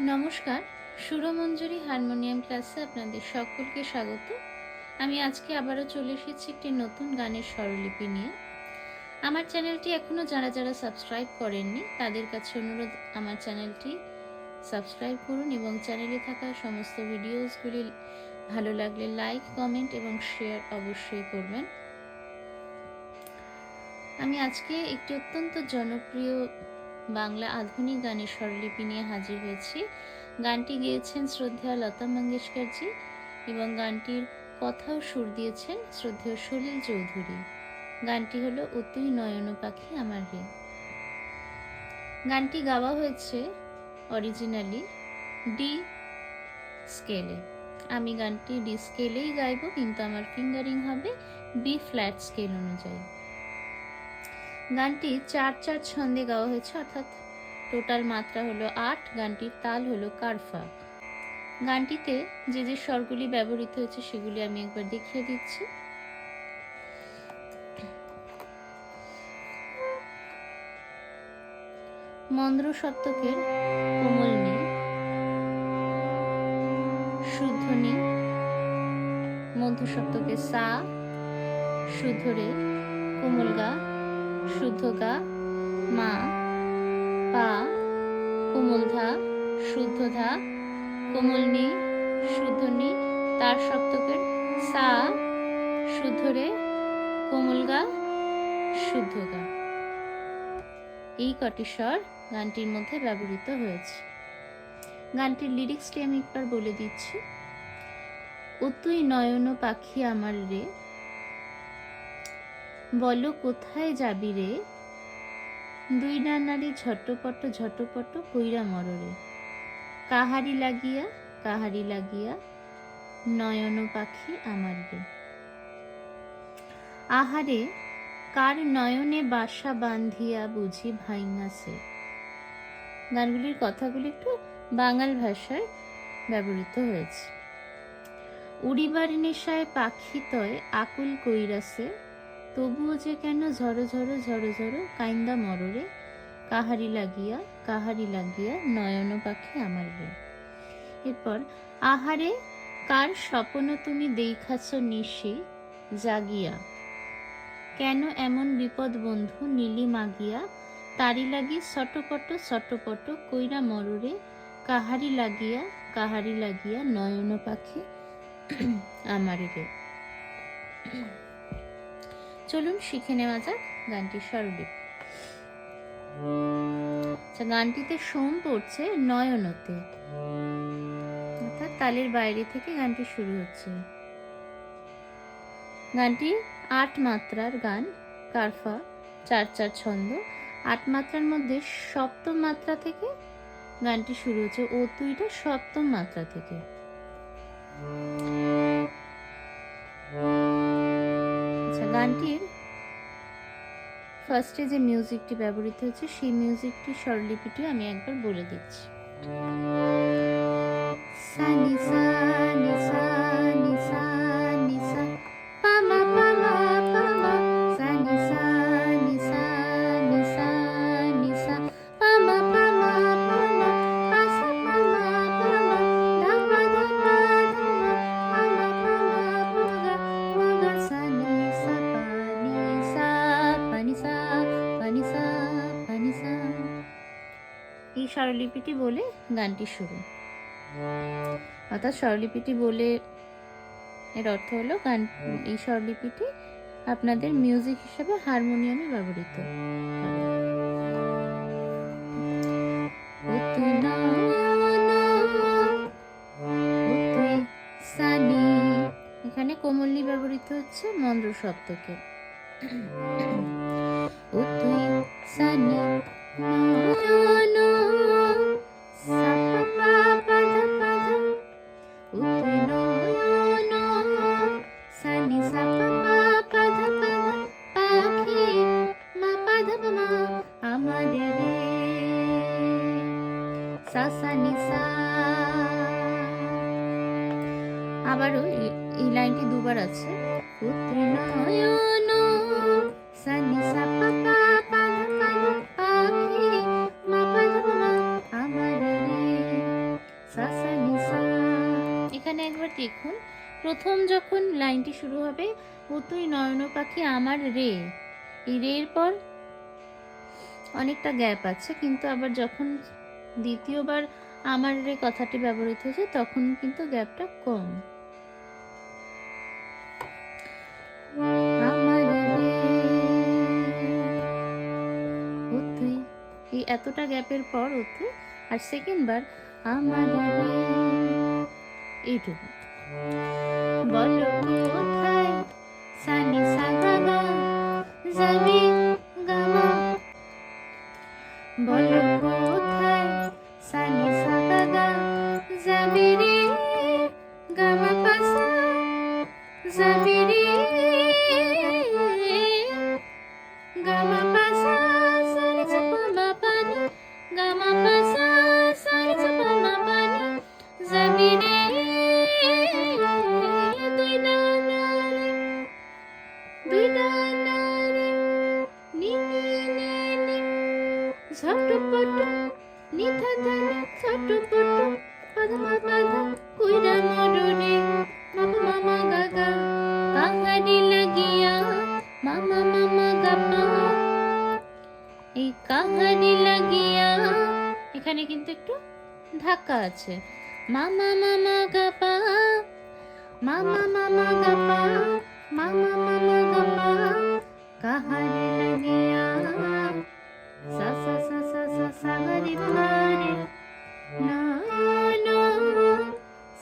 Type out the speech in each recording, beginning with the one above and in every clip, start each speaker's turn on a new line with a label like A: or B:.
A: নমস্কার, সুরমঞ্জরি হারমোনিয়াম ক্লাসে আপনাদের সকলকে স্বাগত। আমি আজকে আবারও চলে এসেছি একটি নতুন গানের স্বরলিপি নিয়ে। আমার চ্যানেলটি এখনও যারা যারা সাবস্ক্রাইব করেননি তাদের কাছে অনুরোধ, আমার চ্যানেলটি সাবস্ক্রাইব করুন এবং চ্যানেলে থাকা সমস্ত ভিডিওসগুলি ভালো লাগলে লাইক, কমেন্ট এবং শেয়ার অবশ্যই করবেন। আমি আজকে একটি অত্যন্ত জনপ্রিয় বাংলা আধুনিক গানের স্বরলিপি নিয়ে হাজির হয়েছি। গানটি গেয়েছেন শ্রদ্ধেয় লতা মঙ্গেশকরজি এবং গানটির কথা ও সুর দিয়েছেন শ্রদ্ধেয় সলিল চৌধুরী। গানটি হলো ও তুই নয়ন পাখি আমার রে। গানটি গাওয়া হয়েছে অরিজিনালি ডি স্কেলে। আমি গানটি ডি স্কেলেই গাইব, কিন্তু আমার ফিঙ্গারিং হবে বি ফ্ল্যাট স্কেল অনুযায়ী। গানটি 4/4 ছন্দে গাওয়া হয়েছে, অর্থাৎ টোটাল মাত্রা হলো 8। গানটির তাল হলো কারফা। গানটিতে যে যে স্বরগুলি ব্যবহৃত হয়েছে সেগুলি আমি একবার দেখিয়ে দিচ্ছি। মন্দ্র সপ্তকের কোমল নি, শুদ্ধ নি, মধ্য সপ্তকের সা, শুদ্ধ রে, কোমল গা, শুদ্ধ গা, মা, পা, কোমল ধা, শুদ্ধ ধা, কোমল নি, শুদ্ধ নি, তার সপ্তকের সা, শুদ্ধ রে, কোমল গা, শুদ্ধ গা। এই কটি স্বর গানটির মধ্যে ব্যবহৃত হয়েছে। গানটির লিরিক্সটি আমি একবার বলে দিচ্ছি। ও তুই নয়ন পাখি আমার রে, বলো কোথায় যাবি রে, দুই ডানারি ঝটপট ঝটপট কইরা মররে, কাহারি লাগিয়া কাহারি লাগিয়া নয়ন পাখি আমার রে। আহারে কার নয়নে বাসা বান্ধিয়া বুঝি ভাইঙাছে। গানগুলির কথাগুলি একটু বাঙাল ভাষায় ব্যবহৃত হয়েছে। উড়িবার নেশায় পাখি তয় আকুল কইরাছে, তবুও যে কেন ঝড়ো ঝড়ো ঝড়ো ঝড়ো কাইন্দা মররে, কাহারি লাগিয়া নয়ন পাখি আমার রে। এরপর আহারে কার স্বপ্ন তুমি দেখাছ নিশি জাগিয়া, কেন এমন বিপদ বন্ধু নীলি মাগিয়া, তারি লাগি সটপট কইরা মররে, কাহারি লাগিয়া নয়ন পাখি আমার রে। চলুন শিখে নেওয়া যাক গানটির স্বরলিপি। গানটিতে সোম পড়ছে নয়নতে, অর্থাৎ তালের বাইরে থেকে গানটি শুরু হচ্ছে। গানটি 8 মাত্রার গান, কারফা, 4/4 ছন্দ। 8 মাত্রার মধ্যে সপ্তম মাত্রা থেকে গানটি শুরু হচ্ছে। ও তুইটা সপ্তম মাত্রা থেকে। গানটির ফার্স্টে যে মিউজিকটি ব্যবহৃত হচ্ছে সেই মিউজিকটি স্বরলিপিটি আমি একবার বলে দিচ্ছি। সা নি সা নি সা নি সা নি সা পা মা সা নি সা নি সা নি সা নি সা পা মা পা সা পা মা ধা পা ধা পা পা মা গা সা নি সা পা নি সা পা নি সা পা নি সা পা নি সা। এই স্বরলিপিটি বলে গানটি শুরু। অর্থাৎ স্বরলিপিটি বলে এর অর্থ হলো গান, এই স্বরলিপিটি আপনাদের মিউজিক হিসেবে হারমোনিয়ামে ব্যবহৃত। এখানে কোমলনি ব্যবহৃত হচ্ছে মন্দ্র সপ্তকে। ও তুই সানি নয়ন সা পা পা ধা পা ধা, ও তুই নয়ন সা নি সা পা পা ধা পা ধা, পাখি মা পা ধা মা আমার রে, সা সা নি সা। আবারও এই লাইনটি দুবার আছে। ও তুই নয়ন সা নি সা পা পা পা ধা পা ধা, পাখি মা পা ধা মা আমার রে। এখানে একবার দেখুন, প্রথম যখন লাইনটি শুরু হবে, ও তুই নয়ন পাখি আমার রে, এই রের পর অনেকটা গ্যাপ আছে, কিন্তু আবার যখন দ্বিতীয়বার আমার রে কথাটি ব্যবহৃত হয়েছে তখন কিন্তু গ্যাপটা কম। আমার রে, ও তুই, এই এতটা গ্যাপের পর ও তুই, আর সেকেন্ড বার আমার রে, এইটুকু। বলো কোথায় সানি সাগা যাবি গামা, বলো কোথায় সানি সাগা যাবি রে গামা পাসা, যাবি রে গামা পাসা সানি চাপা মা পানি, গামা পাসা সানি চাপা মা পানি, যাবি রে দুই ডানা রে, দুই ডানা রে, নি নি নি নি, ঝটপট নিথা ধানি, ঝটপট পাদমা পাদা কুইরা মরুরে, মামা মামা গাগা কাহারি লাগিয়া, মামা মামা গাপা, এই কাহারি লাগিয়া এখানে কিন্তু একটু ধাক্কা আছে। মামা মামা গাপা, মামা মামা গাপা, মামা মামা গাপা, কাহারি লাগিয়া, সা সা সা সা সা সা গরি বারে, না না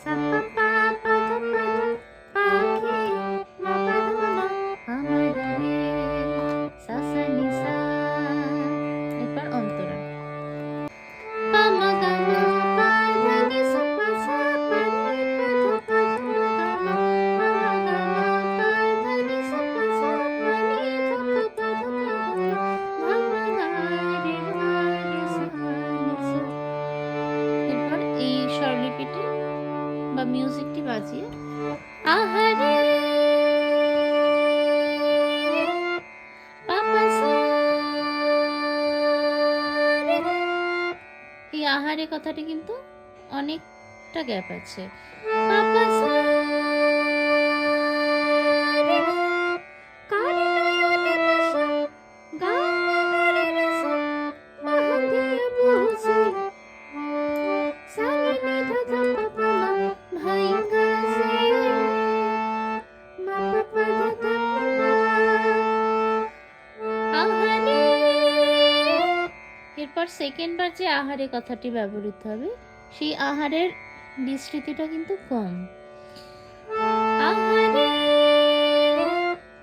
A: সা পা পা পা ধা পা ধা, পাখি মা পা ধা মামা আমার রে, সা সা নি সা। এরপর অন্তরা, পা মা গা মা পা ধা নি সা পা সা পা নি পা ধা মা গা মা পা মা গা মা পা ধা নি সা পা সা পা নি ধা পা ধা মা মা গা রে সা নি সা। এরপর এই স্বরলিপিটি বা মিউজিকটি বাজিয়ে আহারে পাপা সা রে, এই আহারে কথাটি কিন্তু অনেকটা গ্যাপ আছে। পাপা সা রে, কারে নয়নে বসা, গা গা রে রে সা, মাহা দিয়ে বসে, সানি নি ধা ধা পা মা ভাই গাছে, মা পা পা ধা ধা পা, আহারে। এরপর সেকেন্ড বার যে আহারে কথাটি ব্যবহৃত হবে, সেই আহারের বিস্তৃতিটা কিন্তু কম। আহারে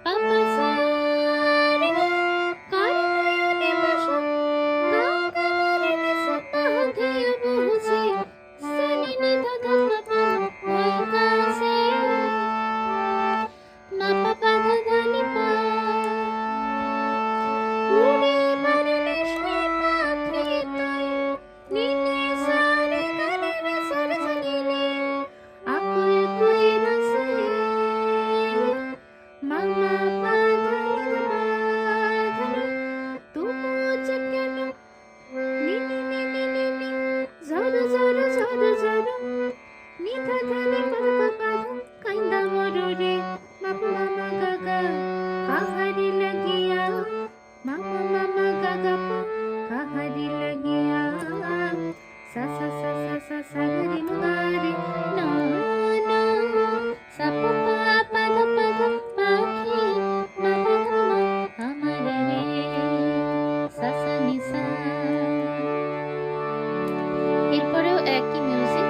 A: পাপা সা রে, কারে নয়নে বসা, গা গা রে রে সা, মাহা দিয়ে বসে, সানি নি ধা ধা পা মা ভাই গাছে, মা পা পা ধা ধা নি পা, উড়ে বারলে সে পাখি তুই, নি নি সা রে গা রে রে সা রে সা নি নি, আকুল কইরাছে, মামা পা ধা নি পা ধা নি, তুমু যে কেন, নি নি নি নি নি নি, ঝর ঝর ঝর ঝর, নি ধা ধা নি পা পা পা ধা, কাইন্দা মরুরে, মামা মামা গাগা কাহারি লাগিয়া, মামা মামা গাগা পা কাহারি লাগিয়া, সা সা সা সা সা সা গরি মগারে, না না সা পা পা পা ধা পাখি মা পা ধা মা আমার রে, সা সা নি সা। এরপরেও একই মিউজিক,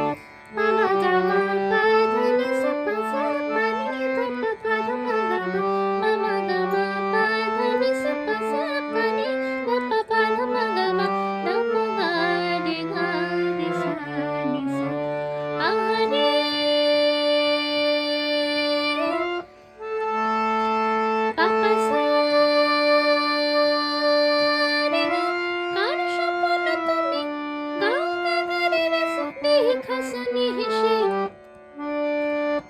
A: মামা গা মা পা ধা নি সা পা সা পা নি ধা পা পা ধা মা গা মা, মামা গা মা পা ধা নি সা পা সা পা নি ধা পা পা ধা মা গা মা, ধা মা গা রে সা নি সা, আহারে পাপা সা রে, কার স্বপ্ন তুমি, গা গা গা রে রে সা, দেখা সানি হেসে,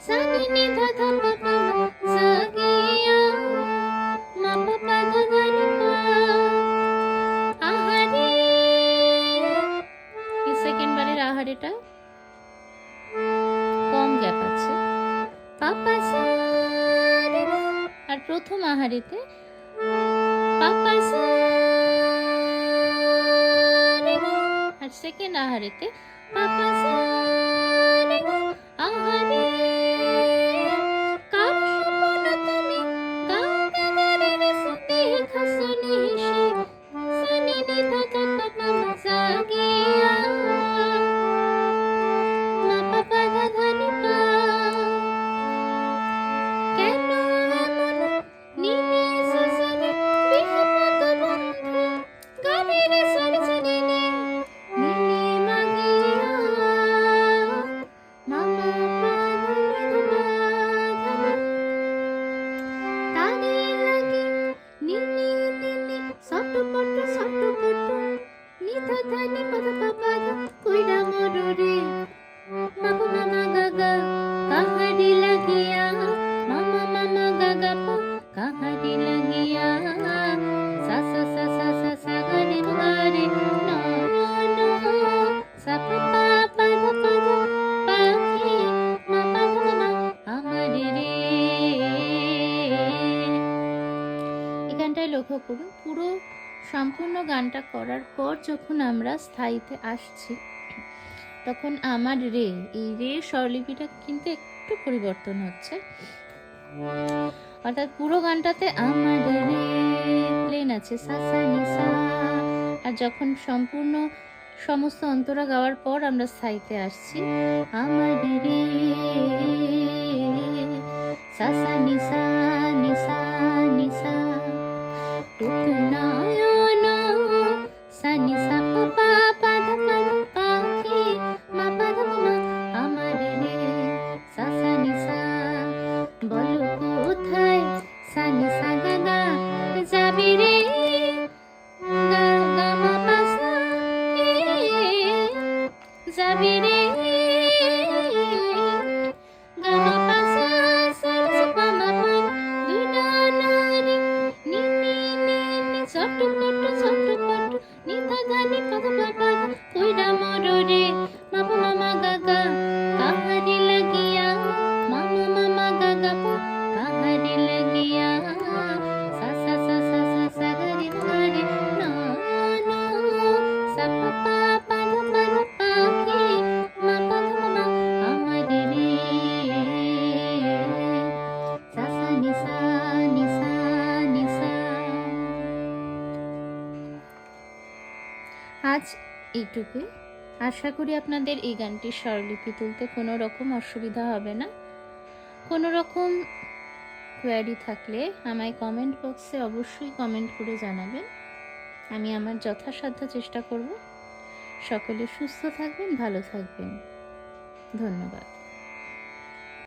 A: সানি নি ধা ধা পা পা মা, জাগিয়া, মা পা পা ধা ধা নি পা, আহারে। এই সেকেন্ড বারের আহারেটা কম গ্যাপ পাপা সা রে গা। আর প্রথম আহারেতে পাপা সা রে গা। আর সেকেন্ড আহারেতে পাপা সা রে গা। আহারে কার স্বপ্ন তুমি গা গা গা রে রে সতে খসনি সে সনি নি ধা ধা পা পা মা সা গিয়া মা পা পা ধা ধা নি পা। কেন এমন নিনি সসনি বিহপত বন্ধু গানে রে সরি সরি নি নিনি মাগিয়া মামা পা ধা নি ধা ধা তারে লাগি নিনি নিনি সটপট নি ধা ধা নি পা ধা পা পা ধা কইরা মরু রে মাপা মামা গাগা কাহারি লাগিয়া মামা মামা গাগা পা কাহারি লাগিয়া সা সা সা সা সা সা গা রে গা রে না না সা পা পা পা ধা পাখি মা পা ধা মা আমার রে। এই গানটায় লক্ষ্য করুন, পুরো সম্পূর্ণ গানটা করার পর যখন আমরা স্থায়ীতে আসছি তখন আমার রে, এই রে স্বরলিপিটা কিন্তু একটু পরিবর্তন হচ্ছে। অর্থাৎ পুরো গানটাতে আমার রে প্লেন আছে সা সা নি সা, আর যখন সম্পূর্ণ সমস্ত অন্তরা গাওয়ার পর আমরা স্থায়ীতে আসছি আমার রে সা সা নি সা নি সা নি সা রূপনায়ন সা নি সা পা পা পা ধা পা ধা পাখি মা পা ধা মা আমার রে সা সা নি সা। বলো কোথায় সা নি সা গা গা যাবি রে গা গা মা পা সা যাবি রে গা মা পা সা সা সা পা মা পা দুই না না রে নি নি নি নি সটপট নি ধা ধা নি পা ধা পা পা ধা কইরা মরু রে মাপা মামা গাগা কাহারি লাগিয়া মামা মামা গাগা পা কাহারি লাগিয়া সা সা সা সা সা সা গা রে গা রে না না সা পা পা পা ধা পাখি মা পা ধা মা আমার রে সা সা নি সা নি সা নি সা। আজ এইটুকুই। আশা করি আপনাদের এই গানটির স্বরলিপি তুলতে কোনো রকম অসুবিধা হবে না। কোনো রকম কোয়ারি থাকলে আমায় কমেন্ট বক্সে অবশ্যই কমেন্ট করে জানাবেন, আমি আমার যথাসাধ্য চেষ্টা করব। সকলে সুস্থ থাকবেন, ভালো থাকবেন। ধন্যবাদ।